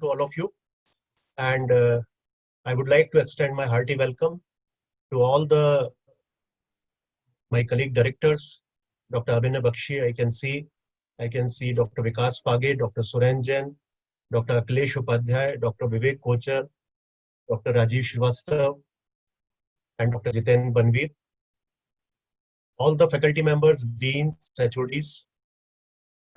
all of you. And I would like to extend my hearty welcome to all my colleague directors, Dr. Abhinay Bakshi, I can see Dr. Vikas Page, Dr. Suren Jain, Dr. Akhilesh Upadhyay, Dr. Vivek Kochar, Dr. Rajiv Srivastav, and Dr. Jiten Banveer, all the faculty members, deans, HODs.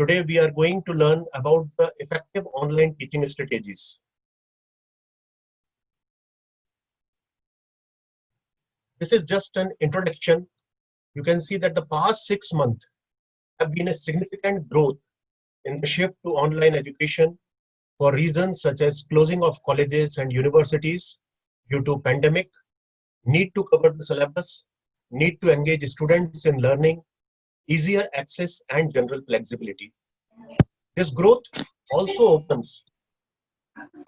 Today we are going to learn about the effective online teaching strategies. This is just an introduction. You can see that the past 6 months have been a significant growth in the shift to online education for reasons such as closing of colleges and universities due to pandemic, need to cover the syllabus, need to engage students in learning, easier access and general flexibility. This growth also opens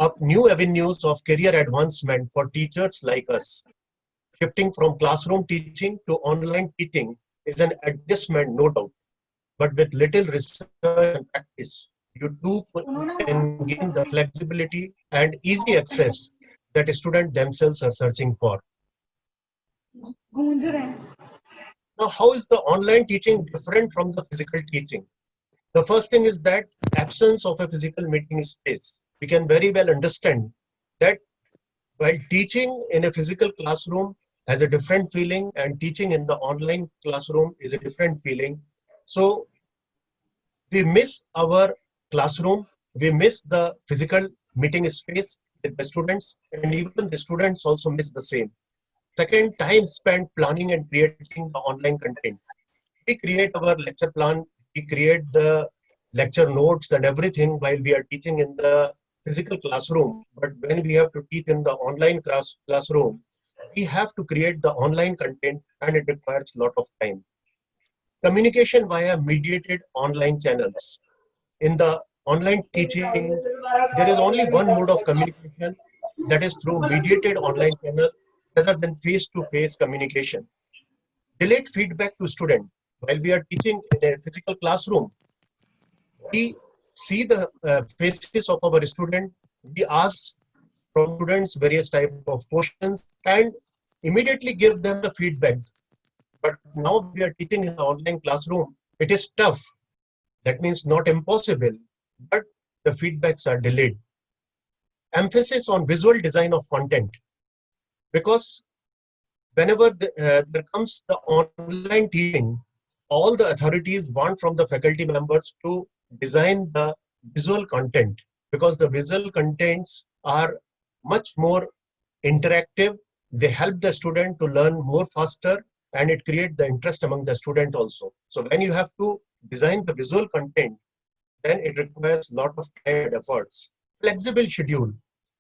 up new avenues of career advancement for teachers like us. Shifting from classroom teaching to online teaching is an adjustment, no doubt, but with little research and practice, you too can gain the flexibility and easy access that students themselves are searching for. Now, how is the online teaching different from the physical teaching? The first thing is that absence of a physical meeting space. We can very well understand that while teaching in a physical classroom has a different feeling and teaching in the online classroom is a different feeling. So we miss our classroom, we miss the physical meeting space with the students, and even the students also miss the same. Second, time spent planning and creating the online content. We create our lecture plan, we create the lecture notes and everything while we are teaching in the physical classroom. But when we have to teach in the online classroom, we have to create the online content and it requires a lot of time. Communication via mediated online channels. In the online teaching, there is only one mode of communication, that is through mediated online channel rather than face-to-face communication. Delayed feedback to student. While we are teaching in a physical classroom, we see the faces of our student, we ask from students various type of questions and immediately give them the feedback. But now we are teaching in the online classroom, it is tough. That means not impossible, but the feedbacks are delayed. Emphasis on visual design of content, because whenever there comes the online teaching, all the authorities want from the faculty members to design the visual content, because the visual contents are much more interactive. They help the student to learn more faster and it creates the interest among the student also. So when you have to design the visual content, then it requires a lot of time and efforts. Flexible schedule.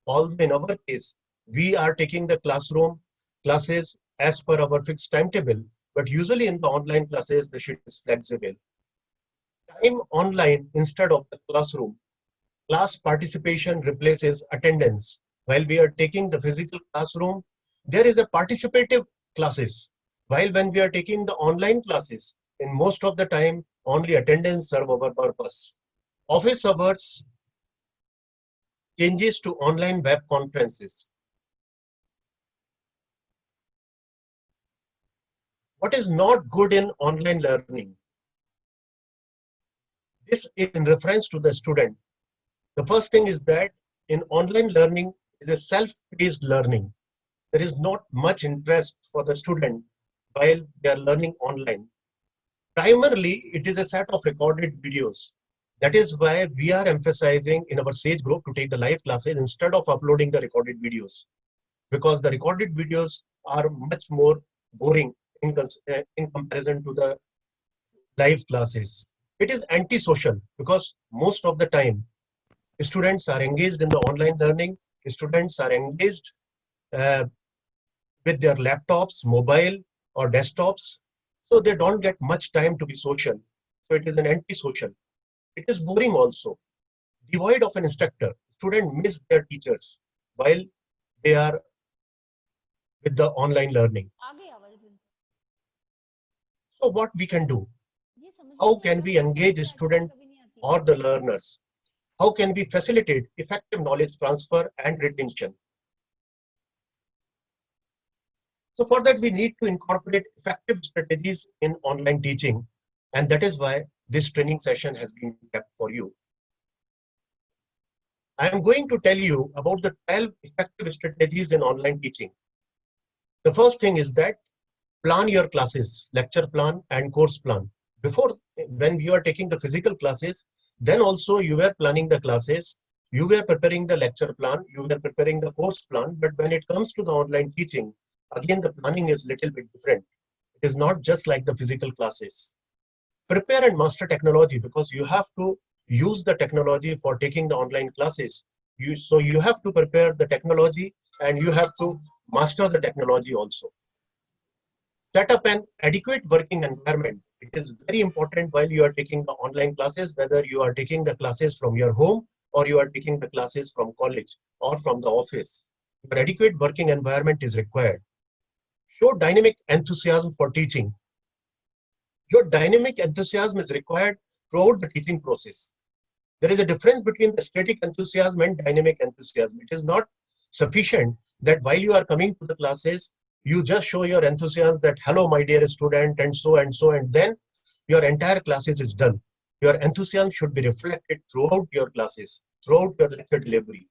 Although in our case, we are taking the classroom classes as per our fixed timetable, but usually in the online classes, the schedule is flexible. Time online instead of the classroom. Class participation replaces attendance. While we are taking the physical classroom, there is a participative classes. While when we are taking the online classes, in most of the time, only attendance serve our purpose. Office hours changes to online web conferences. What is not good in online learning? This is in reference to the student. The first thing is that in online learning is a self-paced learning. There is not much interest for the student while they are learning online. Primarily, it is a set of recorded videos. That is why we are emphasizing in our SAGE group to take the live classes instead of uploading the recorded videos, because the recorded videos are much more boring in comparison to the live classes. It is antisocial because most of the time students are engaged in the online learning. Students are engaged uh, with their laptops, mobile or desktops. So they don't get much time to be social. So it is an antisocial. It is boring also. Devoid of an instructor. Students miss their teachers while they are with the online learning. So what we can do? How can we engage students or the learners? How can we facilitate effective knowledge transfer and retention? So for that, we need to incorporate effective strategies in online teaching. And that is why this training session has been kept for you. I am going to tell you about the 12 effective strategies in online teaching. The first thing is that plan your classes, lecture plan and course plan. Before, when you are taking the physical classes, then also you were planning the classes, you were preparing the lecture plan, you were preparing the course plan. But when it comes to the online teaching, again, the planning is little bit different. It is not just like the physical classes. Prepare and master technology, because you have to use the technology for taking the online classes. So you have to prepare the technology and you have to master the technology also. Set up an adequate working environment. It is very important while you are taking the online classes, whether you are taking the classes from your home or you are taking the classes from college or from the office. Your adequate working environment is required. Show dynamic enthusiasm for teaching. Your dynamic enthusiasm is required throughout the teaching process. There is a difference between the static enthusiasm and dynamic enthusiasm. It is not sufficient that while you are coming to the classes, you just show your enthusiasm that, hello, my dear student, and so, and then your entire classes is done. Your enthusiasm should be reflected throughout your classes, throughout your lecture delivery.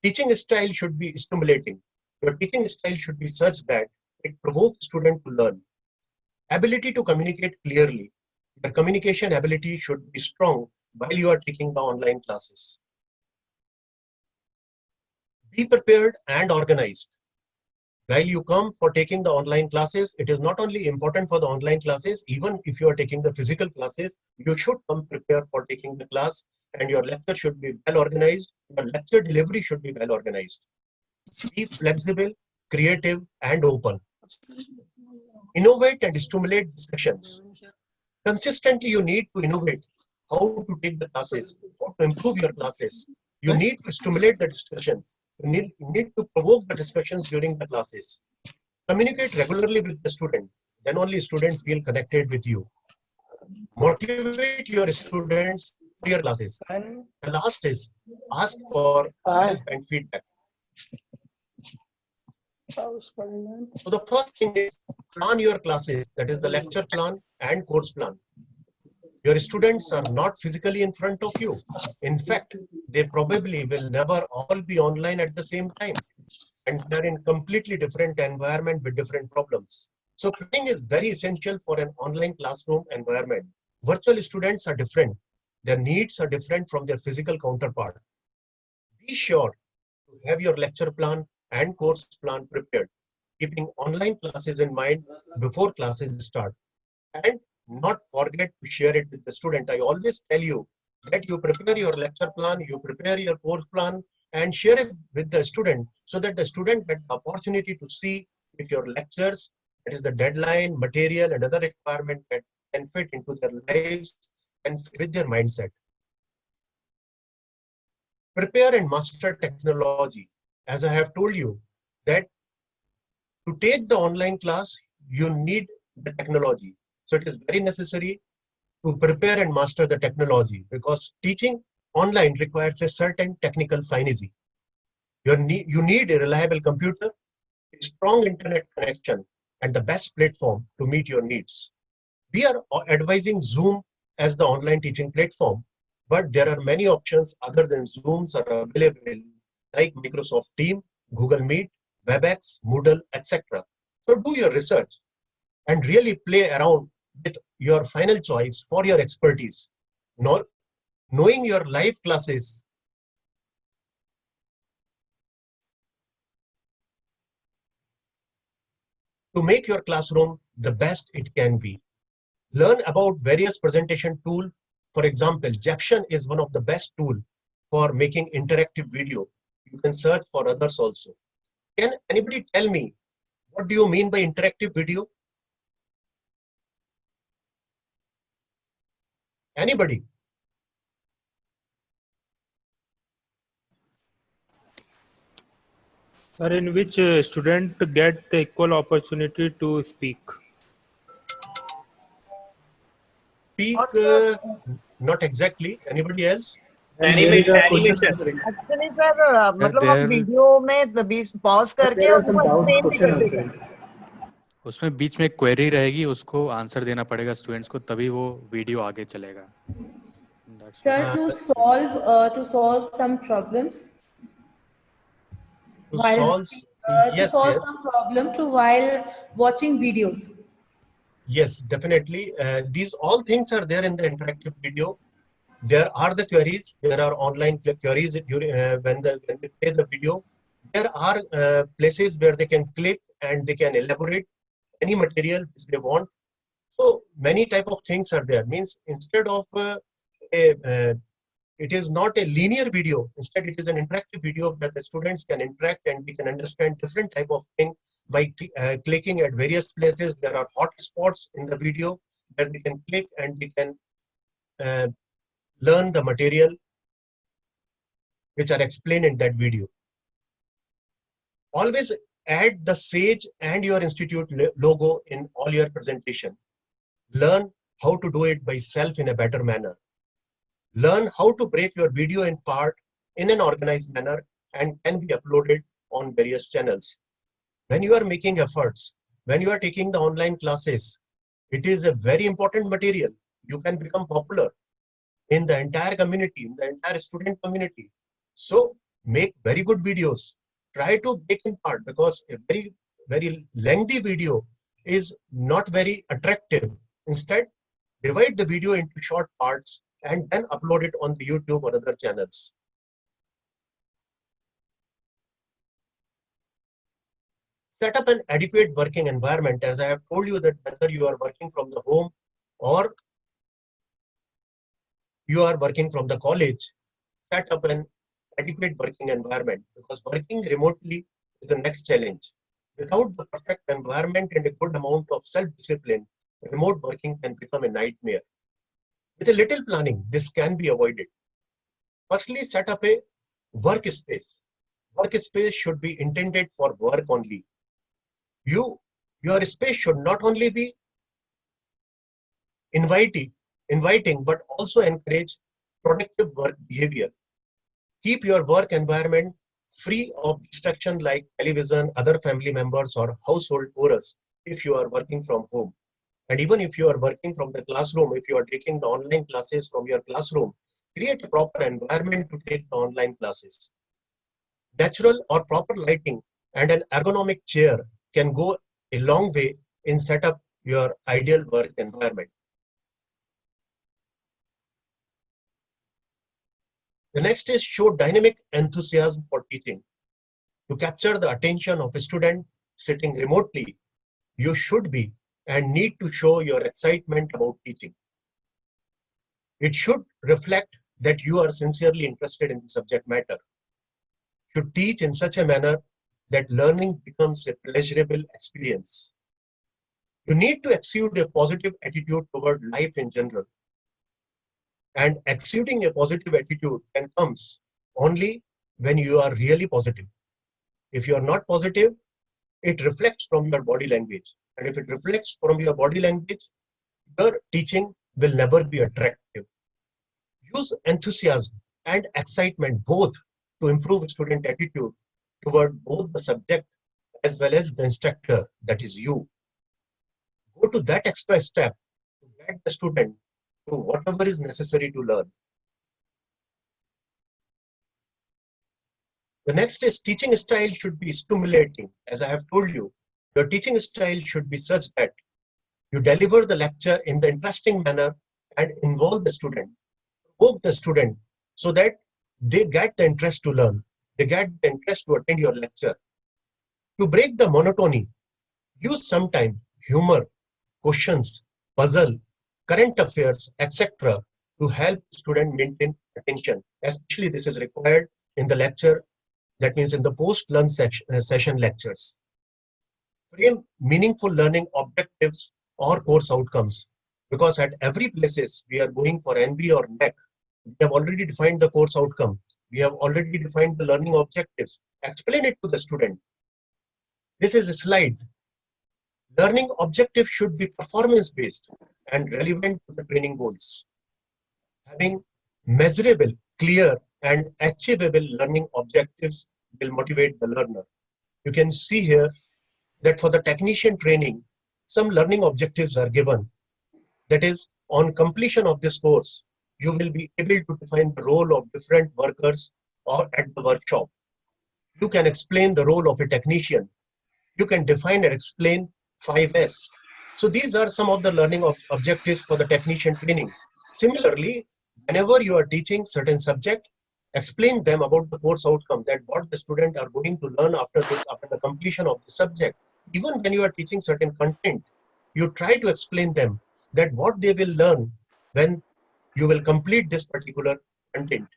Teaching style should be stimulating. Your teaching style should be such that it provokes student to learn. Ability to communicate clearly. Your communication ability should be strong while you are taking the online classes. Be prepared and organized. While you come for taking the online classes, it is not only important for the online classes, even if you are taking the physical classes, you should come prepared for taking the class, and your lecture should be well organized. Your lecture delivery should be well organized. Be flexible, creative, and open. Innovate and stimulate discussions. Consistently, you need to innovate how to take the classes, how to improve your classes. You need to stimulate the discussions. You need to provoke the discussions during the classes. Communicate regularly with the student. Then only students feel connected with you. Motivate your students for your classes. The last is ask for help and feedback. So the first thing is plan your classes, that is the lecture plan and course plan. Your students are not physically in front of you. In fact, they probably will never all be online at the same time. And they're in completely different environment with different problems. So planning is very essential for an online classroom environment. Virtual students are different. Their needs are different from their physical counterpart. Be sure to have your lecture plan and course plan prepared, keeping online classes in mind before classes start. And not forget to share it with the student. I always tell you that you prepare your lecture plan, you prepare your course plan, and share it with the student so that the student gets the opportunity to see if your lectures, that is the deadline, material, and other requirement can fit into their lives and with their mindset. Prepare and master technology. As I have told you that to take the online class, you need the technology. So it is very necessary to prepare and master the technology, because teaching online requires a certain technical finesse. You need a reliable computer, a strong internet connection, and the best platform to meet your needs. We are advising Zoom as the online teaching platform, but there are many options other than Zooms are available, like Microsoft Teams, Google Meet, WebEx, Moodle, etc. So do your research and really play around with your final choice for your expertise. Knowing your live classes to make your classroom the best it can be. Learn about various presentation tools. For example, Jaption is one of the best tools for making interactive video. You can search for others also. Can anybody tell me, what do you mean by interactive video? Anybody? Sir, in which student get the equal opportunity to speak. Speak, not exactly. Anybody else? And there is a question Animation. answering. Actually sir मतलब आप there video में बीच pause करके There are some वो doubt explain भी question कर देते हैं. answering. उसमें बीच में क्वेरी रहेगी, उसको आंसर देना पड़ेगा स्टूडेंट्स को, तभी वो वीडियो आगे चलेगा. That's Sir, what- to solve some problems To while solve, to yes, solve yes. some problem to while watching videos. Yes, definitely. These all things are there in the interactive video. There are the queries. There are online queries during when they play the video. There are places where they can click and they can elaborate any material which they want. So many type of things are there. Means instead of it is not a linear video. Instead, it is an interactive video where the students can interact and we can understand different type of thing by clicking at various places. There are hot spots in the video where we can click and we can learn the material which are explained in that video. Always add the SAGE and your institute logo in all your presentation. Learn how to do it by self in a better manner. Learn how to break your video in part in an organized manner and can be uploaded on various channels. When you are making efforts, when you are taking the online classes, it is a very important material. You can become popular in the entire community, in the entire student community. So make very good videos. Try to break in part, because a very lengthy video is not very attractive. Instead, divide the video into short parts and then upload it on the YouTube or other channels. Set up an adequate working environment. As I have told you, that whether you are working from the home or you are working from the college, set up an adequate working environment, because working remotely is the next challenge. Without the perfect environment and a good amount of self-discipline, remote working can become a nightmare. With a little planning, this can be avoided. Firstly, set up a workspace. Workspace should be intended for work only. Your space should not only be inviting, but also encourage productive work behavior. Keep your work environment free of distraction like television, other family members, or household chores if you are working from home. And even if you are working from the classroom, if you are taking the online classes from your classroom, create a proper environment to take the online classes. Natural or proper lighting and an ergonomic chair can go a long way in set up your ideal work environment. The next is show dynamic enthusiasm for teaching. To capture the attention of a student sitting remotely, you should be and need to show your excitement about teaching. It should reflect that you are sincerely interested in the subject matter. You should teach in such a manner that learning becomes a pleasurable experience. You need to exude a positive attitude toward life in general. And exuding a positive attitude can comes only when you are really positive. If you are not positive, it reflects from your body language. And if it reflects from your body language, your teaching will never be attractive. Use enthusiasm and excitement both to improve student attitude toward both the subject as well as the instructor, that is you. Go to that extra step to get the student to whatever is necessary to learn. The next is teaching style should be stimulating. As I have told you, your teaching style should be such that you deliver the lecture in the interesting manner and involve the student, provoke the student so that they get the interest to learn, they get the interest to attend your lecture. To break the monotony, use sometime humor, questions, puzzle, current affairs, etc. to help student maintain attention. Especially this is required in the lecture, that means in the post-lunch session lectures. Frame meaningful learning objectives or course outcomes, because at every places we are going for NB or NEC, we have already defined the course outcome. We have already defined the learning objectives. Explain it to the student. This is a slide. Learning objective should be performance-based and relevant to the training goals. Having measurable clear and achievable learning objectives will motivate the learner. You can see here that for the technician training, some learning objectives are given. That is, on completion of this course, you will be able to define the role of different workers or at the workshop. You can explain the role of a technician. You can define and explain 5S. So these are some of the learning objectives for the technician training. Similarly, whenever you are teaching certain subject, explain them about the course outcome, that what the student are going to learn after this, after the completion of the subject. Even when you are teaching certain content, you try to explain them that what they will learn when you will complete this particular content.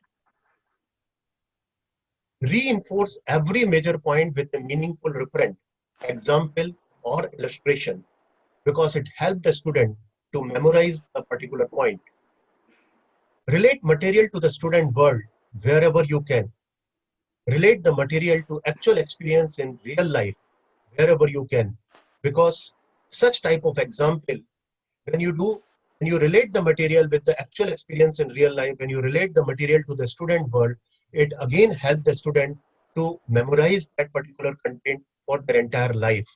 Reinforce every major point with a meaningful referent, example or illustration, because it helps the student to memorize a particular point. Relate material to the student world wherever you can. Relate the material to actual experience in real life wherever you can, because such type of example, when you relate the material with the actual experience in real life, when you relate the material to the student world, it again helps the student to memorize that particular content for their entire life.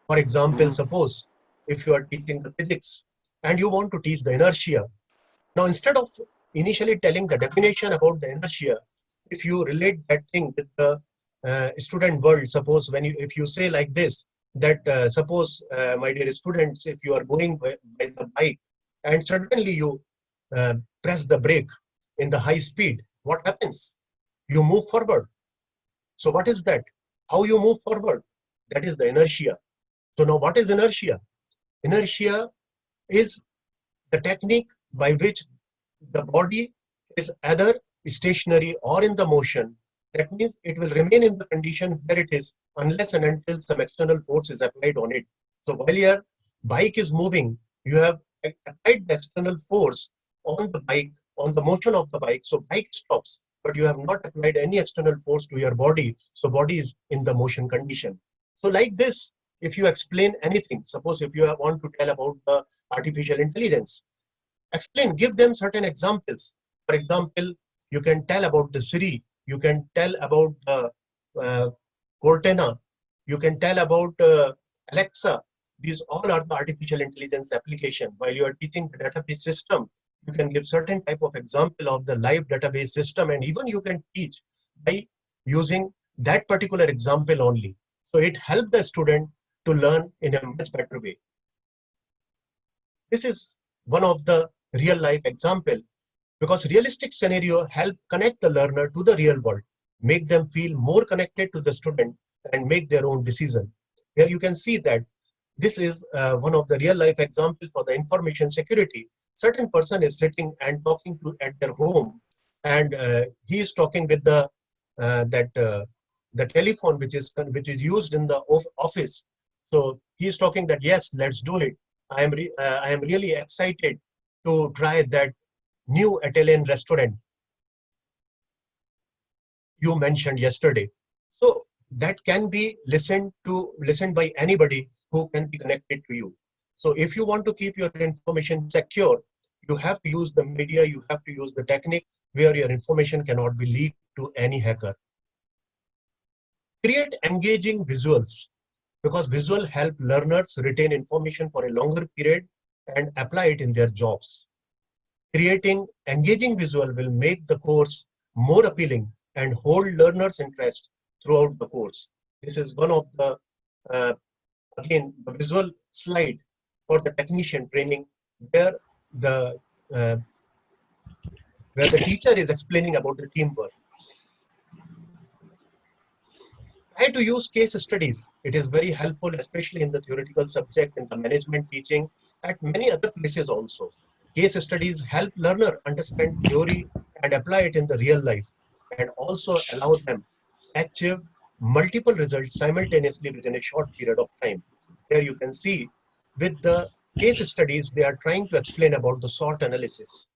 For example, suppose if you are teaching the physics and you want to teach the inertia, now instead of initially telling the definition about the inertia, if you relate that thing with the student world, suppose if you say like this, that suppose my dear students, if you are going by the bike and suddenly you press the brake in the high speed, what happens? You move forward. So what is that? How you move forward? That is the inertia. So now what is inertia? Inertia is the technique by which the body is either stationary or in the motion. That means it will remain in the condition where it is unless and until some external force is applied on it. So while your bike is moving, you have applied the external force on the bike, on the motion of the bike. So bike stops, but you have not applied any external force to your body. So body is in the motion condition. So like this, if you explain anything, suppose if you want to tell about the artificial intelligence, explain, give them certain examples. For example, you can tell about the Siri, you can tell about Cortana, you can tell about Alexa. These all are the artificial intelligence application. While you are teaching the database system, you can give certain type of example of the live database system, and even you can teach by using that particular example only. So it helps the student to learn in a much better way. This is one of the real life example, because realistic scenario help connect the learner to the real world, make them feel more connected to the student and make their own decision. Here you can see that this is one of the real life example for the information security. Certain person is sitting and talking to at their home, and he is talking with the telephone which is used in the office. So he is talking that yes, let's do it. I am really excited to try that new Italian restaurant you mentioned yesterday. So that can be listened by anybody who can be connected to you. So if you want to keep your information secure, you have to use the media, you have to use the technique where your information cannot be leaked to any hacker. Create engaging visuals, because visual help learners retain information for a longer period and apply it in their jobs. Creating engaging visual will make the course more appealing and hold learners' interest throughout the course. This is one of the, again, the visual slide for the technician training, where the teacher is explaining about the teamwork. Try to use case studies. It is very helpful, especially in the theoretical subject, in the management teaching, at many other places also. Case studies help learner understand theory and apply it in the real life, and also allow them achieve multiple results simultaneously within a short period of time. There you can see with the case studies, they are trying to explain about the SWOT analysis.